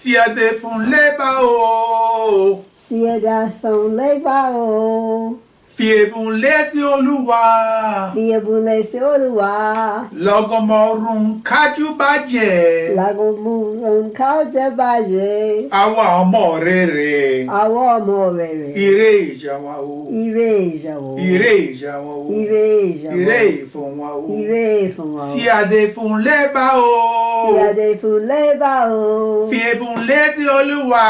Si a de fun leba o. Si a de fun leba o. Fie bun lesi Olúwa. Fie bun lesi Olúwa. Lọ́gọ́mọ̀rún kájú bàjẹ́. Lọ́gọ́mọ̀rún kájú bàjẹ́. Àwa ọmọ rere. Àwa ọmọ rere. Ire ìjà wa o. Ire ìjà wa o. Ire ìjà wa o. Ire ìjà wa o. Ire ìfún wa o. Ire ìfún wa o. Si a de fun leba o. Si a de fun leba o. Fie bun lesi Olúwa.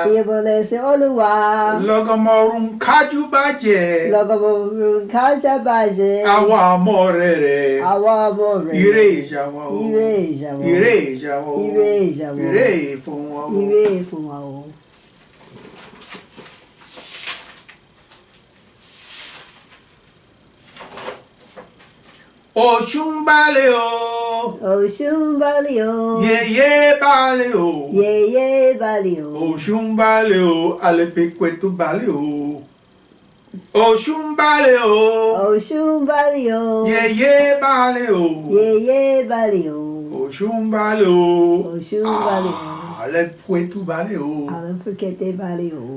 Fie bun lesi Olúwa. Lọ́gọ́mọ̀rún kájú bàjẹ́. Lọ́gọ́mọ̀rún kájú bàjẹ́. Àwa ọmọ rere. Àwa ọmọ rere. Ire ìjà wa o. Ire ìjà wa o. Ire ìjà wa o. Ire ìjà wa o. Ire ìfún wa o. Ire ìfún wa o. Ọ̀ṣun balẹ̀ o. Ọ̀ṣun balẹ̀ o. Yèyé balẹ̀ o. Yèyé balẹ̀ o. Ọ̀ṣun balẹ̀ o. Alepekwetú balẹ̀ o. Ọ̀ṣun balẹ̀ o. Ọ̀ṣun balẹ̀ o. Yèyé balẹ̀ o. Yèyé balẹ̀ o. Ọ̀ṣun balẹ̀ o. Ọ̀ṣun balẹ̀ o. Alepekwetú balẹ̀ o. Alepekwetú balẹ̀ o.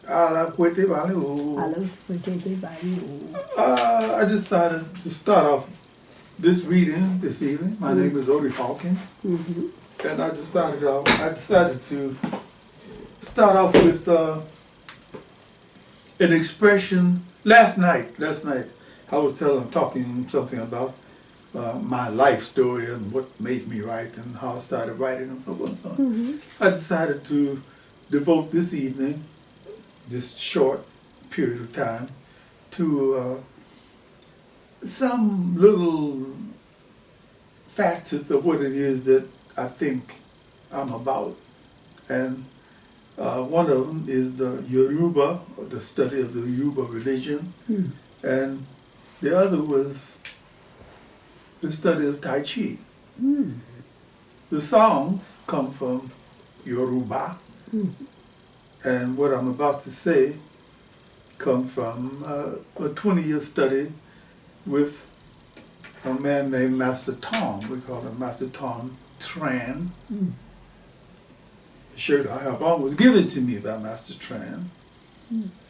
Alepekwetú balẹ̀ o. Alepekwetú balẹ̀ o. I decided to start off this reading this evening. My name is Odie Hawkins, and I decided to start off with an expression. Last night, I was talking something about my life story and what made me write and how I started writing and so on and so on. I decided to devote this evening, this short period of time, to some little facets of what it is that I think I'm about. And one of them is the Yoruba, or the study of the Yoruba religion. And the other was the study of Tai Chi. The songs come from Yoruba. And what I'm about to say comes from a 20-year study with a man named Master Tom. We call him Master Tom Tran. The shirt I have on was given to me by Master Tran.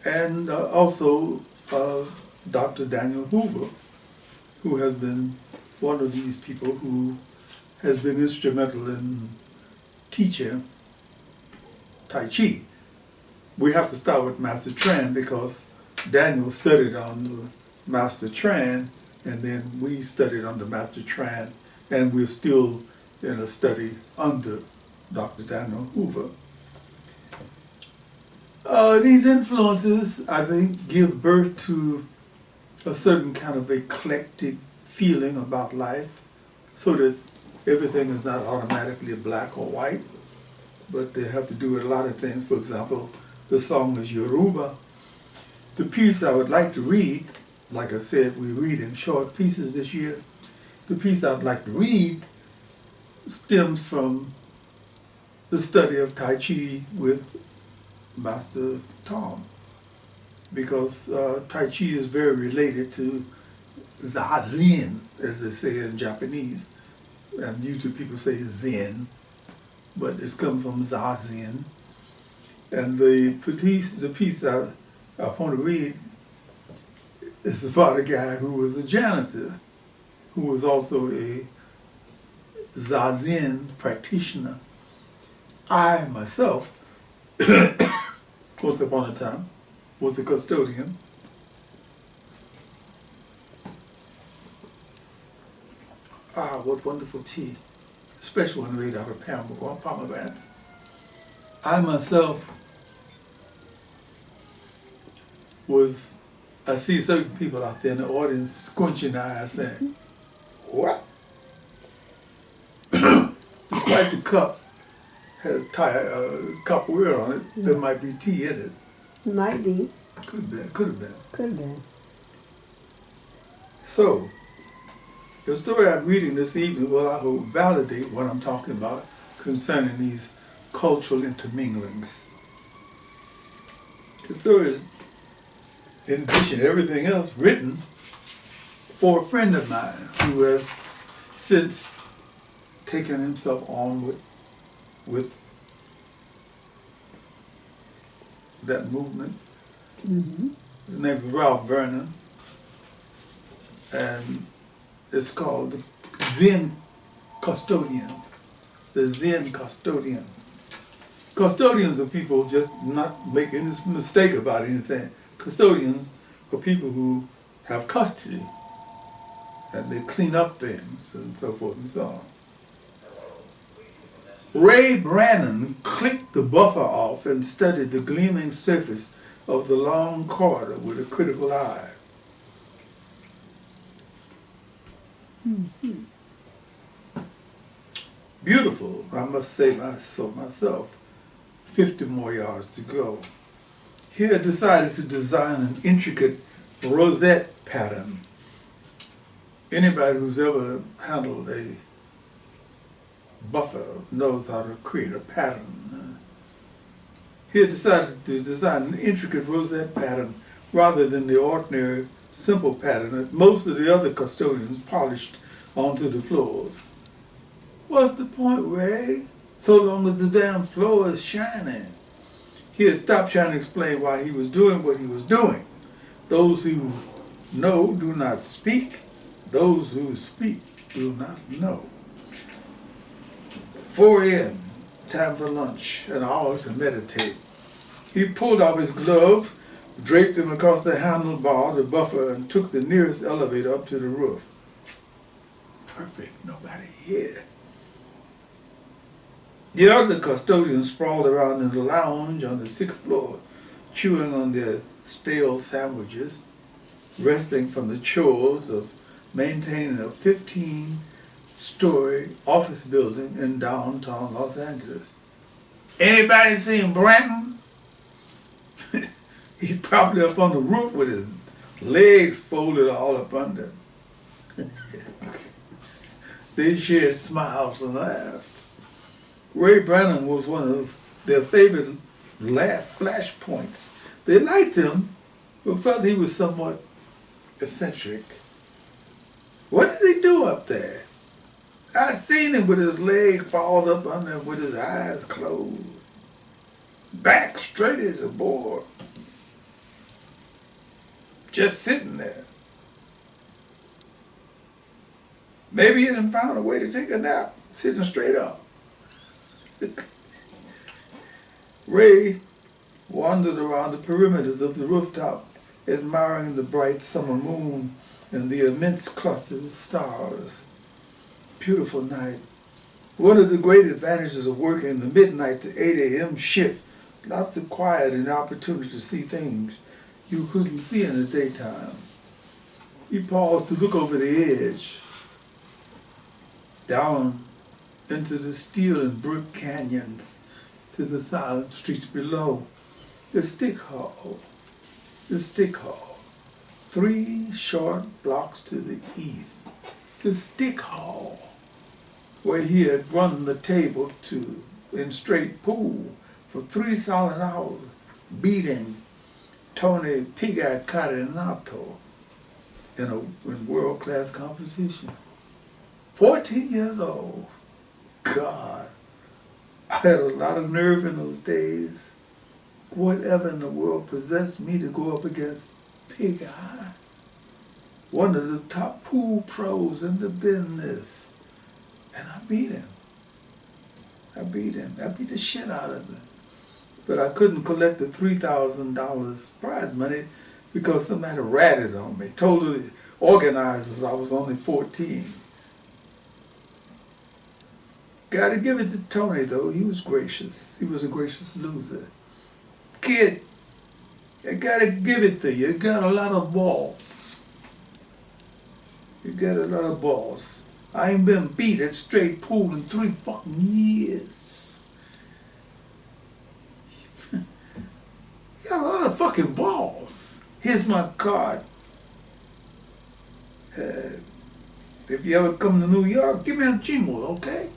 And also Dr. Daniel Hoover, who has been one of these people who has been instrumental in teaching Tai Chi. We have to start with Master Tran because Daniel studied on the Master Tran, and then we studied under Master Tran, and we're still in a study under Dr. Daniel Hoover. These influences, I think, give birth to a certain kind of eclectic feeling about life, so that everything is not automatically black or white, but they have to do with a lot of things. For example, the song is Yoruba. The piece I would like to read, like I said, we read in short pieces this year. The piece I'd like to read stems from the study of Tai Chi with Master Tom, because Tai Chi is very related to Zazen, as they say in Japanese, and usually people say Zen, but it's come from Zazen. And the piece I want to read is about a guy who was a janitor, who was also a Zazen practitioner. I myself, once upon a time, was a custodian. Ah, what wonderful tea, especially when made out of pomegranates. I myself I see certain people out there in the audience squinching their eyes saying, what? Despite the cup has capoeira on it, there might be tea in it. Might be. Could have been. Could have been. Could have been. So, the story I'm reading this evening will, I hope, validate what I'm talking about concerning these cultural interminglings. The story is, in addition to everything else, written for a friend of mine who has since taken himself on with that movement. Mm-hmm. His name is Ralph Vernon, and it's called the Zen Custodian. The Zen Custodian. Custodians are people just not making this mistake about anything. Custodians are people who have custody, and they clean up things and so forth and so on. Ray Brannon clicked the buffer off and studied the gleaming surface of the long corridor with a critical eye. Mm-hmm. Beautiful, I must say so myself. 50 more yards to go. He had decided to design an intricate rosette pattern. Anybody who's ever handled a buffer knows how to create a pattern. He had decided to design an intricate rosette pattern rather than the ordinary simple pattern that most of the other custodians polished onto the floors. What's the point, Ray? So long as the damn floor is shining. He had stopped trying to explain why he was doing what he was doing. Those who know do not speak. Those who speak do not know. 4 a.m., time for lunch, an hour to meditate. He pulled off his glove, draped them across the handlebar, the buffer, and took the nearest elevator up to the roof. Perfect, nobody here. The other custodians sprawled around in the lounge on the 6th floor, chewing on their stale sandwiches, resting from the chores of maintaining a 15-story office building in downtown Los Angeles. Anybody seen Branton? He's probably up on the roof with his legs folded all up under. They shared smiles and laughs. Ray Brannon was one of their favorite flashpoints. They liked him, but felt he was somewhat eccentric. What does he do up there? I seen him with his leg falls up under him with his eyes closed. Back straight as a board. Just sitting there. Maybe he done found a way to take a nap, sitting straight up. Ray wandered around the perimeters of the rooftop, admiring the bright summer moon and the immense clusters of stars. Beautiful night. One of the great advantages of working the midnight to 8 a.m. shift, lots of quiet and opportunity to see things you couldn't see in the daytime. He paused to look over the edge, down into the steel and brick canyons to the silent streets below. The stick hall. 3 short blocks to the east. The stick hall, where he had run the table in straight pool for 3 solid hours, beating Tony Pig-Eyed Cardinato in world-class competition. 14 years old. God, I had a lot of nerve in those days. Whatever in the world possessed me to go up against Pig-Eye, one of the top pool pros in the business. And I beat him. I beat the shit out of him. But I couldn't collect the $3,000 prize money because somebody ratted on me, told the organizers I was only 14. Gotta give it to Tony, though. He was gracious. He was a gracious loser. Kid, I gotta give it to you. You got a lot of balls. You got a lot of balls. I ain't been beat at straight pool in 3 fucking years. You got a lot of fucking balls. Here's my card. If you ever come to New York, give me a Gmail, okay?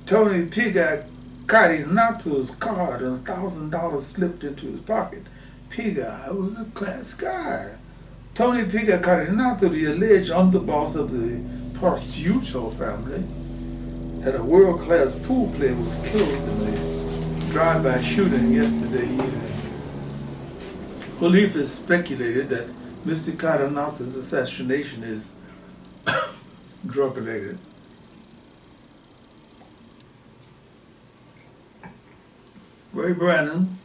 Tony Pig-Eyed Cardinato's card and $1,000 slipped into his pocket. Pig-Eye was a class guy. Tony Pig-Eyed Cardinato, the alleged underboss of the Prosciutto family, had a world-class pool player was killed in the drive-by shooting yesterday. Police has speculated that Mr. Cardenas's assassination is drug-related. Ray Brannon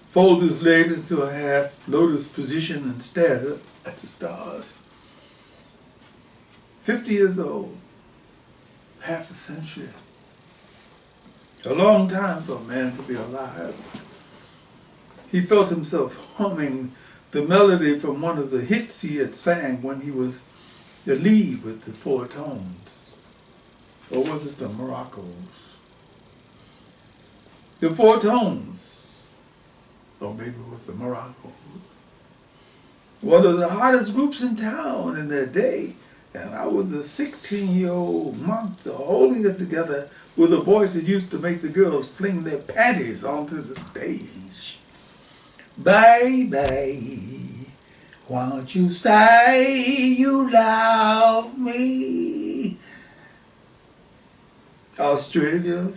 folded his legs into a half lotus position and stared up at the stars. 50 years old, half a century. A long time for a man to be alive. He felt himself humming the melody from one of the hits he had sang when he was the lead with the Four Tones. Or was it the Moroccos? The Four Tones. Or maybe it was the Moroccos. One of the hottest groups in town in their day. And I was a 16-year-old monster holding it together with a voice that used to make the girls fling their panties onto the stage. Baby, won't you say you love me? Australia,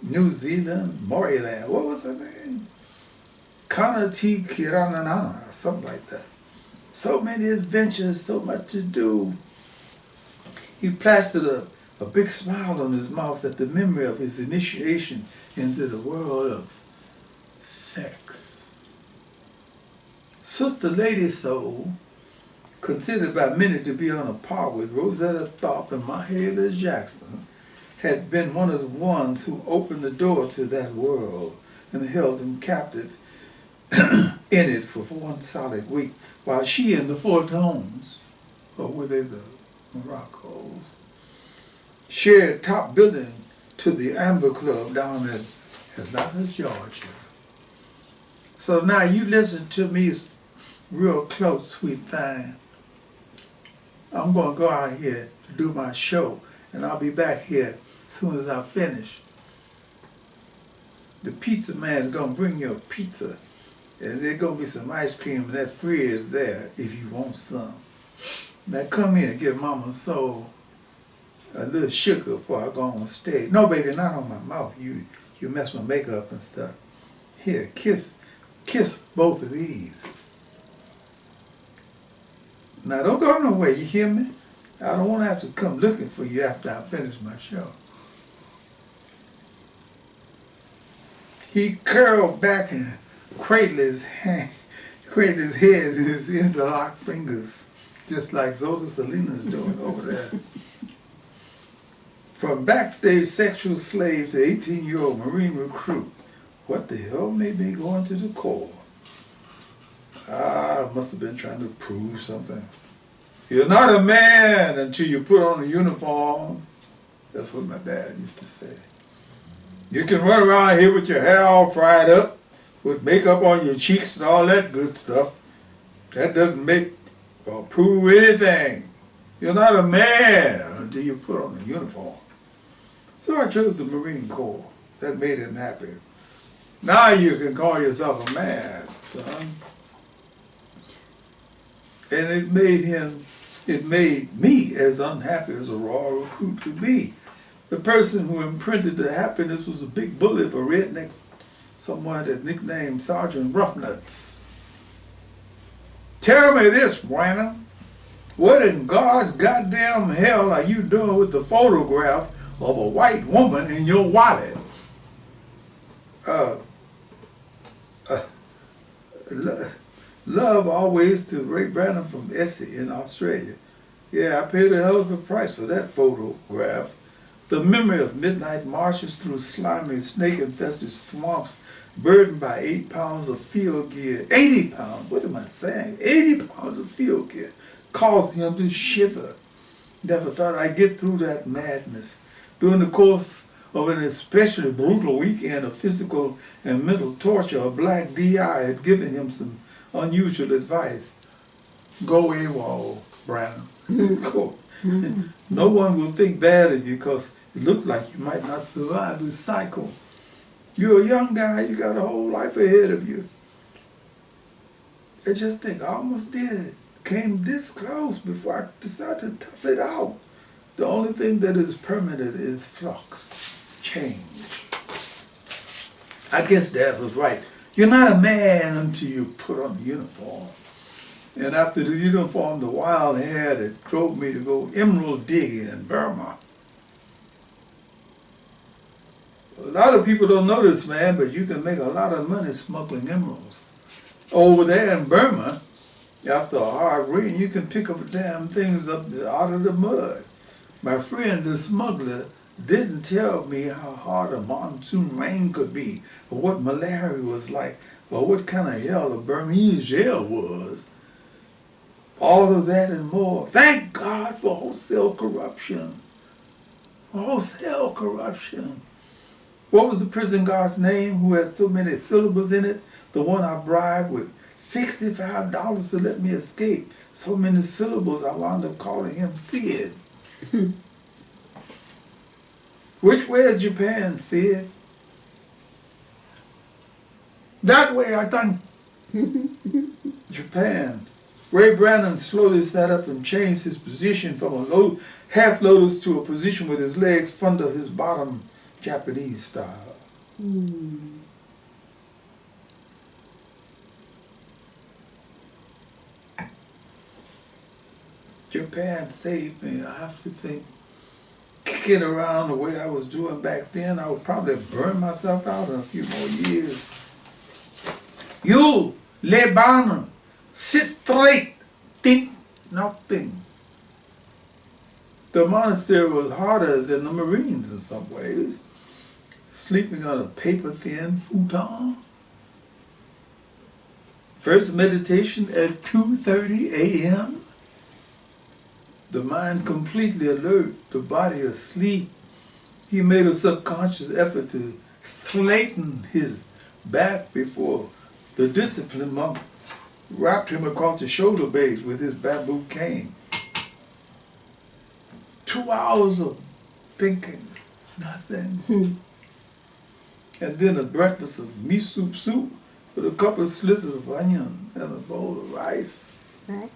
New Zealand, Maryland, what was her name? Kanati Kiranana, something like that. So many adventures, so much to do. He plastered a big smile on his mouth at the memory of his initiation into the world of sex. Sister Lady Soul, considered by many to be on a par with Rosetta Tharpe and Mahalia Jackson, had been one of the ones who opened the door to that world and held him captive in it for 1 solid week, while she and the Four Tones, or were they the Moroccos, shared top billing to the Amber Club down at Atlanta, Georgia. So now you listen to me real close, sweet thing. I'm going to go out here to do my show, and I'll be back here as soon as I finish. The pizza man is going to bring you a pizza, and there's going to be some ice cream in that fridge there if you want some. Now come here and give Mama Soul a little sugar before I go on stage. No, baby, not on my mouth. You mess my makeup and stuff. Here, kiss both of these. Now don't go nowhere, you hear me? I don't want to have to come looking for you after I finish my show. He curled back and cradled his head in his interlocked fingers, just like Zola Salinas doing over there. From backstage sexual slave to 18-year-old Marine recruit, what the hell made me go into the Corps? I must have been trying to prove something. You're not a man until you put on a uniform. That's what my dad used to say. You can run around here with your hair all fried up, with makeup on your cheeks and all that good stuff. That doesn't make or prove anything. You're not a man until you put on a uniform. So I chose the Marine Corps. That made him happy. Now you can call yourself a man, son. And it made me as unhappy as a raw recruit could be. The person who imprinted the happiness was a big bully for rednecks, someone that nicknamed Sergeant Roughnecks. Tell me this, Brannon. What in God's goddamn hell are you doing with the photograph of a white woman in your wallet? Love always to Ray Brannon from Essie in Australia. Yeah, I paid a hell of a price for that photograph. The memory of midnight marches through slimy, snake-infested swamps burdened by 8 pounds of field gear. 80 pounds, what am I saying? 80 pounds of field gear caused him to shiver. Never thought I'd get through that madness. During the course of an especially brutal weekend of physical and mental torture, a black DI had given him some unusual advice. Go AWOL, Brannon. Go. No one will think bad of you because it looks like you might not survive this cycle. You're a young guy, you got a whole life ahead of you. I just think I almost did it. Came this close before I decided to tough it out. The only thing that is permanent is flux, change. I guess Dad was right. You're not a man until you put on the uniform. And after the uniform, the wild hair that drove me to go emerald digging in Burma. A lot of people don't know this, man, but you can make a lot of money smuggling emeralds. Over there in Burma, after a hard rain, you can pick up damn things up out of the mud. My friend, the smuggler, didn't tell me how hard a monsoon rain could be, or what malaria was like, or what kind of hell a Burmese jail was. All of that and more. Thank God for wholesale corruption. Wholesale corruption. What was the prison guard's name who had so many syllables in it? The one I bribed with $65 to let me escape. So many syllables I wound up calling him Sid. Which way is Japan, Sid? That way, I think. Japan. Ray Brannon slowly sat up and changed his position from a half lotus to a position with his legs under his bottom, Japanese style. Japan saved me. I have to think. Kicking around the way I was doing back then, I would probably burn myself out in a few more years. You, Lebanon, sit straight, think nothing. The monastery was harder than the Marines in some ways. Sleeping on a paper-thin futon. First meditation at 2:30 a.m. The mind completely alert, the body asleep. He made a subconscious effort to straighten his back before the disciplined monk wrapped him across the shoulder blades with his bamboo cane. 2 hours of thinking, nothing. And then a breakfast of miso soup with a couple of slivers of onion and a bowl of rice. Right.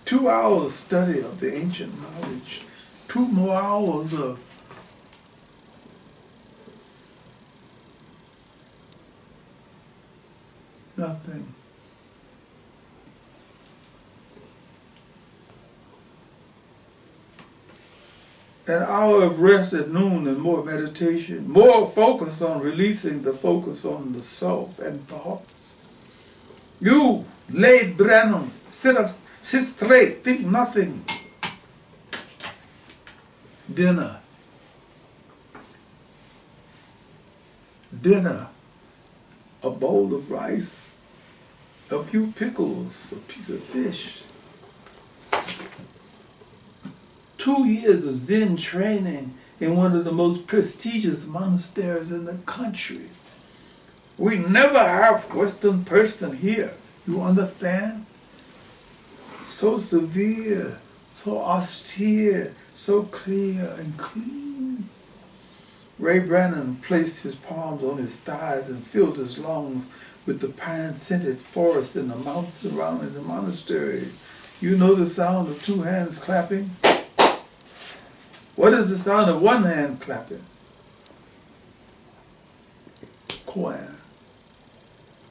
2 hours study of the ancient knowledge. 2 more hours of nothing. An hour of rest at noon and more meditation, more focus on releasing the focus on the self and thoughts. You, Late Branham, sit straight, think nothing. Dinner. A bowl of rice, a few pickles, a piece of fish. 2 years of Zen training in one of the most prestigious monasteries in the country. We never have Western person here, you understand? So severe, so austere, so clear and clean. Ray Brannon placed his palms on his thighs and filled his lungs with the pine-scented forest and the mountains surrounding the monastery. You know the sound of 2 hands clapping? What is the sound of 1 hand clapping? Koan.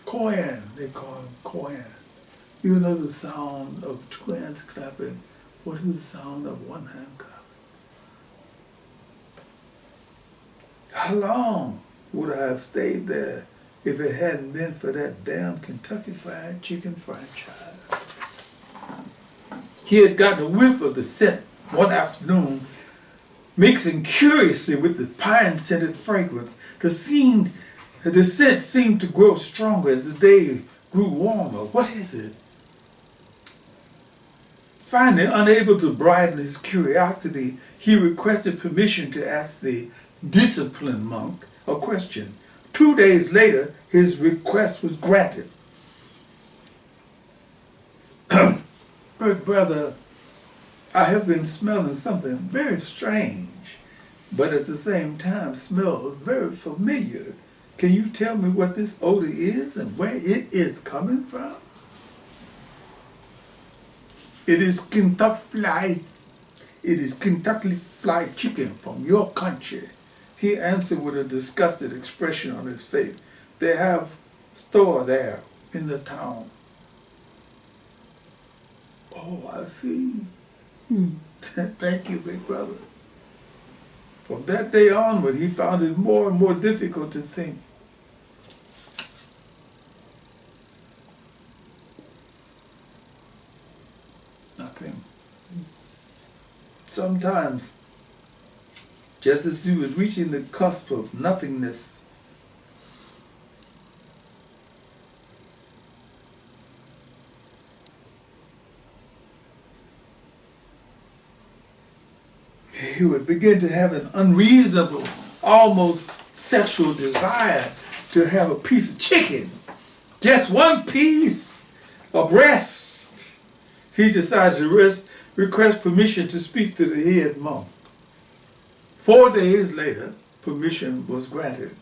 Koan, they call them koans. You know the sound of 2 hands clapping. What is the sound of 1 hand clapping? How long would I have stayed there if it hadn't been for that damn Kentucky Fried Chicken franchise? He had gotten a whiff of the scent one afternoon, mixing curiously with the pine-scented fragrance. The scent seemed to grow stronger as the day grew warmer. What is it? Finally, unable to bridle his curiosity, he requested permission to ask the disciplined monk a question. 2 days later, his request was granted. Brother, I have been smelling something very strange, but at the same time smells very familiar. Can you tell me what this odor is and where it is coming from? It is Kentucky Fried Chicken from your country. He answered with a disgusted expression on his face. They have store there in the town. Oh, I see. Thank you, big brother. From that day onward, he found it more and more difficult to think. Nothing. Sometimes, just as he was reaching the cusp of nothingness, he would begin to have an unreasonable, almost sexual desire to have a piece of chicken. Just one piece, a breast. He decided to request permission to speak to the head monk. 4 days later, permission was granted.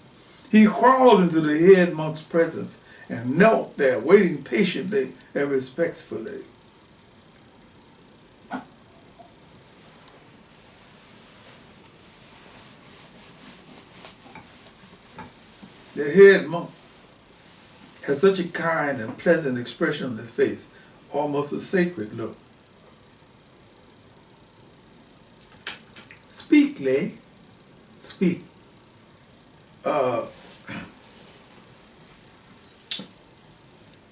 He crawled into the head monk's presence and knelt there, waiting patiently and respectfully. The head monk had such a kind and pleasant expression on his face, almost a sacred look. Speak, Lay. Speak. I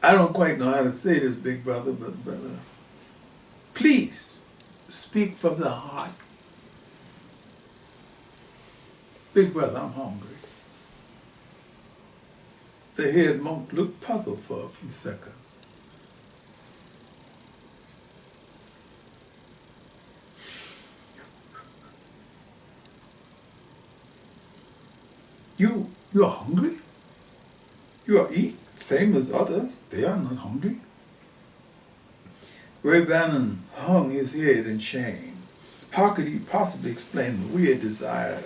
don't quite know how to say this, big brother, but please speak from the heart. Big brother, I'm hungry. The head monk looked puzzled for a few seconds. You're hungry? You are eating, same as others. They are not hungry. Ray Bannon hung his head in shame. How could he possibly explain the weird desire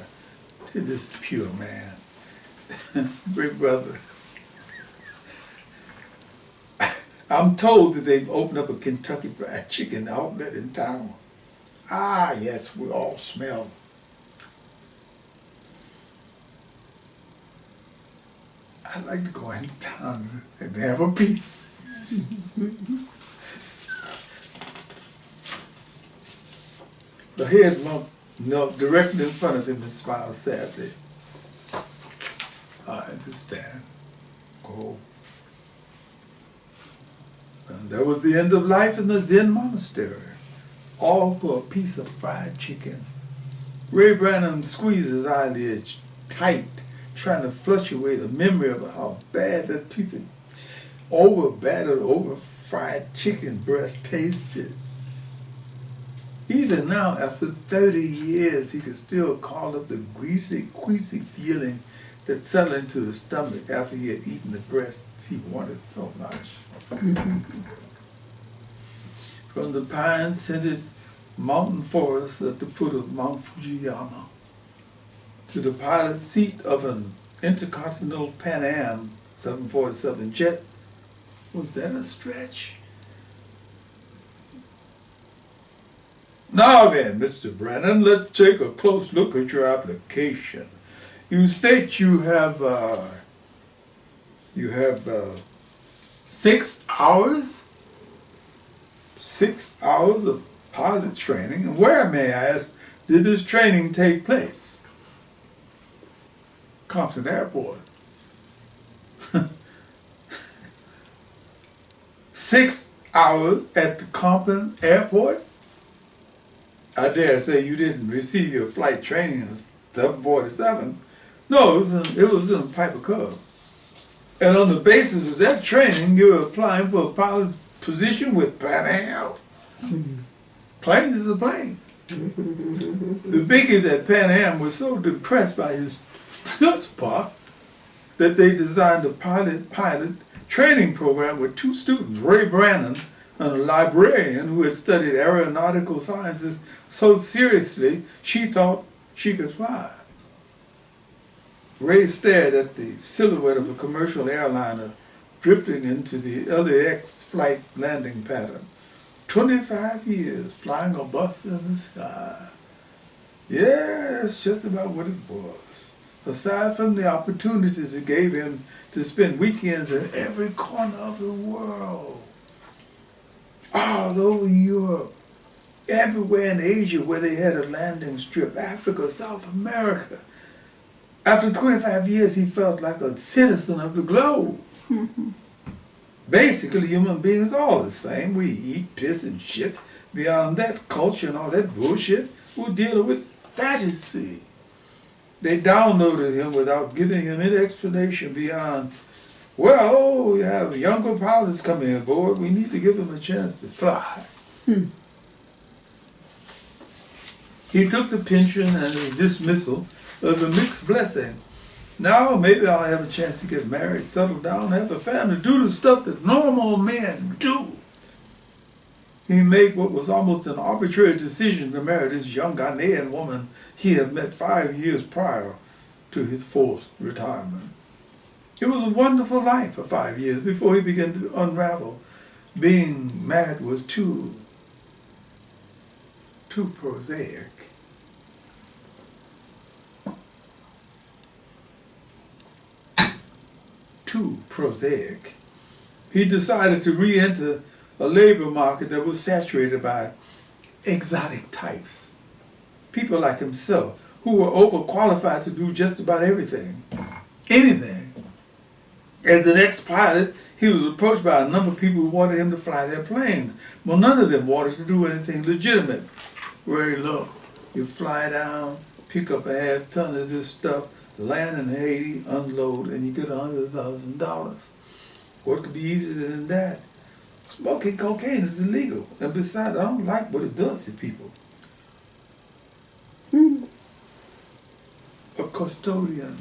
to this pure man? Big brother, I'm told that they've opened up a Kentucky Fried Chicken outlet in town. Ah, yes, we all smell. I'd like to go into town and have a piece. The head monk knelt directly in front of him and smiled sadly. I understand. Oh. And that was the end of life in the Zen monastery, all for a piece of fried chicken. Ray Branham squeezed his eyelids tight, trying to flush away the memory of how bad that piece of over-battered, over-fried chicken breast tasted. Even now, after 30 years, he could still call up the greasy, queasy feeling that settled into his stomach after he had eaten the breasts he wanted so much. From the pine-scented mountain forest at the foot of Mount Fujiyama to the pilot seat of an intercontinental Pan Am 747 jet, was that a stretch? Now then, Mr. Brennan, let's take a close look at your application. You state you have 6 hours? 6 hours of pilot training? And where, may I ask, did this training take place? Compton Airport. 6 hours at the Compton Airport? I dare say you didn't receive your flight training in 747. No, it was in Piper Cub. And on the basis of that training, you were applying for a pilot's position with Pan Am. Plane is a plane. The biggies at Pan Am were so depressed by his chutzpah that they designed a pilot training program with 2 students, Ray Brannon and a librarian who had studied aeronautical sciences so seriously she thought she could fly. Ray stared at the silhouette of a commercial airliner drifting into the LAX flight landing pattern. 25 years flying a bus in the sky. Yes, just about what it was. aside from the opportunities it gave him to spend weekends in every corner of the world, all over Europe, everywhere in Asia where they had a landing strip, Africa, South America. After 25 years, he felt like a citizen of the globe. Basically, human beings are all the same. We eat, piss, and shit. Beyond that, culture and all that bullshit, we're dealing with fantasy. They downloaded him without giving him any explanation beyond, well, we have younger pilots coming aboard. We need to give them a chance to fly. He took the pension and his dismissal as a mixed blessing. Now maybe I'll have a chance to get married, settle down, have a family, do the stuff that normal men do. He made what was almost an arbitrary decision to marry this young Ghanaian woman he had met 5 years prior to his forced retirement. It was a wonderful life for 5 years before he began to unravel. Being married was too prosaic. Too prosaic. He decided to re-enter a labor market that was saturated by exotic types. People like himself who were overqualified to do just about everything. Anything. As an ex-pilot, he was approached by a number of people who wanted him to fly their planes. Well, none of them wanted to do anything legitimate. Very low. You fly down, pick up a half ton of this stuff, land in Haiti, unload, and you get $100,000. What could be easier than that? Smoking cocaine is illegal. And besides, I don't like what it does to people. A custodian.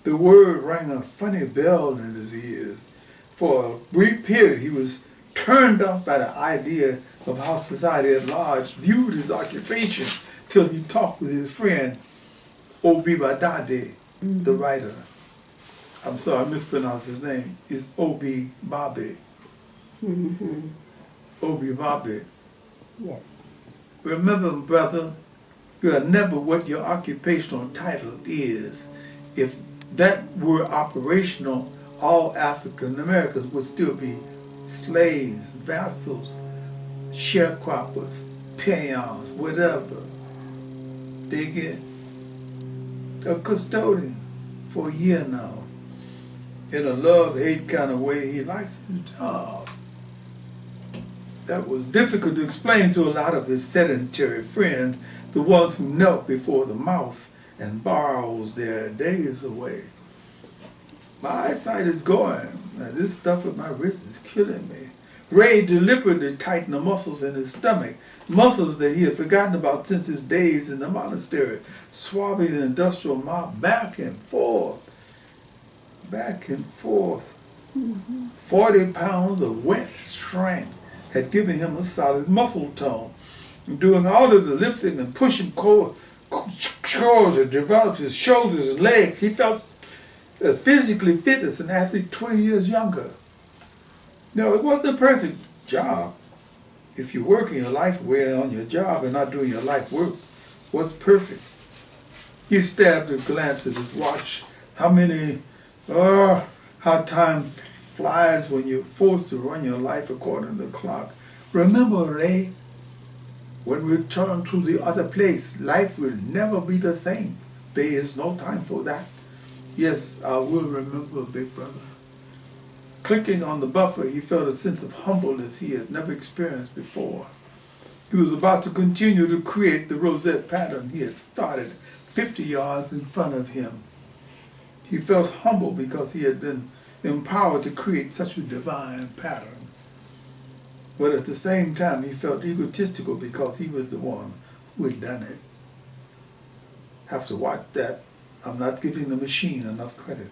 The word rang a funny bell in his ears. For a brief period, he was turned off by the idea of how society at large viewed his occupation till he talked with his friend, Odie Hawkins, the writer. I'm sorry, I mispronounced his name. It's Odie Hawkins. Odie Hawkins. Yes. Remember, brother, you are never what your occupational title is. If that were operational, all African Americans would still be slaves, vassals, sharecroppers, peons, whatever. They get a custodian for a year now. In a love-hate kind of way, he likes his job. That was difficult to explain to a lot of his sedentary friends, the ones who knelt before the mouse and borrows their days away. My eyesight is going. Now, this stuff at my wrist is killing me. Ray deliberately tightened the muscles in his stomach, muscles that he had forgotten about since his days in the monastery, swabbing the industrial mob back and forth. Back and forth. 40 pounds of wet strength had given him a solid muscle tone. And doing all of the lifting and pushing chores that developed his shoulders and legs, he felt as physically fit as an athlete 20 years younger. No, it wasn't a perfect job. If you're working your life away on your job and not doing your life work, what's perfect? He stabbed a glance at his watch. How time flies when you're forced to run your life according to the clock. Remember, Ray, when we return to the other place, life will never be the same. There is no time for that. Yes, I will remember, big brother. Clicking on the buffer, he felt a sense of humbleness he had never experienced before. He was about to continue to create the rosette pattern he had started 50 yards in front of him. He felt humble because he had been empowered to create such a divine pattern. But at the same time, he felt egotistical because he was the one who had done it. Have to watch that. I'm not giving the machine enough credit.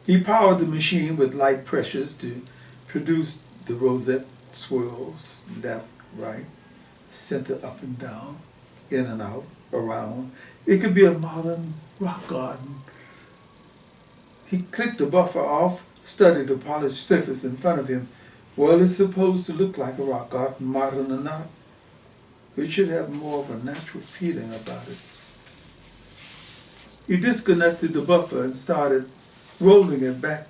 He powered the machine with light pressures to produce the rosette swirls, left, right, center, up and down, in and out, around. It could be a modern rock garden. He clicked the buffer off, studied the polished surface in front of him. Well, it's supposed to look like a rock garden, modern or not. It should have more of a natural feeling about it. He disconnected the buffer and started rolling it back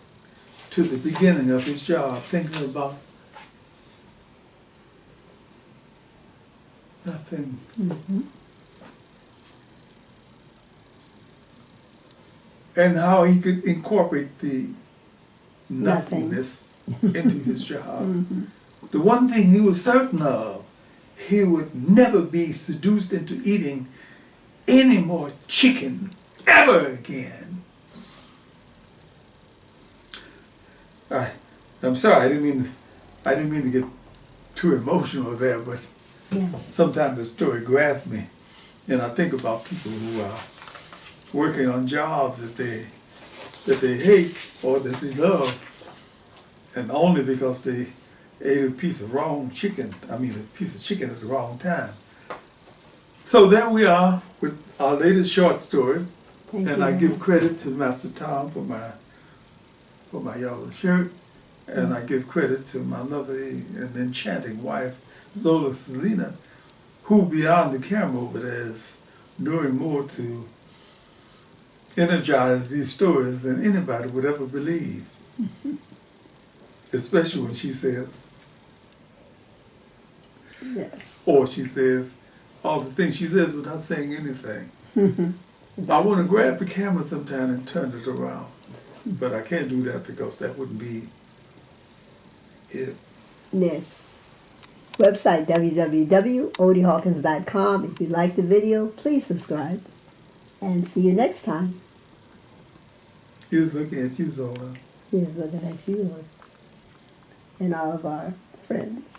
to the beginning of his job, thinking about nothing. Mm-hmm. And how he could incorporate the Nothing. nothingness into his job. Mm-hmm. The one thing he was certain of, he would never be seduced into eating any more chicken ever again. I'm sorry, I didn't mean to get too emotional there, but Yes. sometimes the story grabs me, and I think about people who are working on jobs that they hate or that they love, and only because they ate a piece of wrong chicken. I mean, a piece of chicken at the wrong time. So there we are with our latest short story, Thank and you. I give credit to Master Tom for my yellow shirt, and I give credit to my lovely and enchanting wife, Zola Selena, who beyond the camera over there is doing more to energize these stories than anybody would ever believe. Especially when she says, Yes. or she says all the things she says without saying anything. I want to grab the camera sometime and turn it around, but I can't do that because that wouldn't be it. Yes. Website www.odiehawkins.com. If you like the video, please subscribe. And see you next time. He's looking at you, Zola. He's looking at you and all of our friends.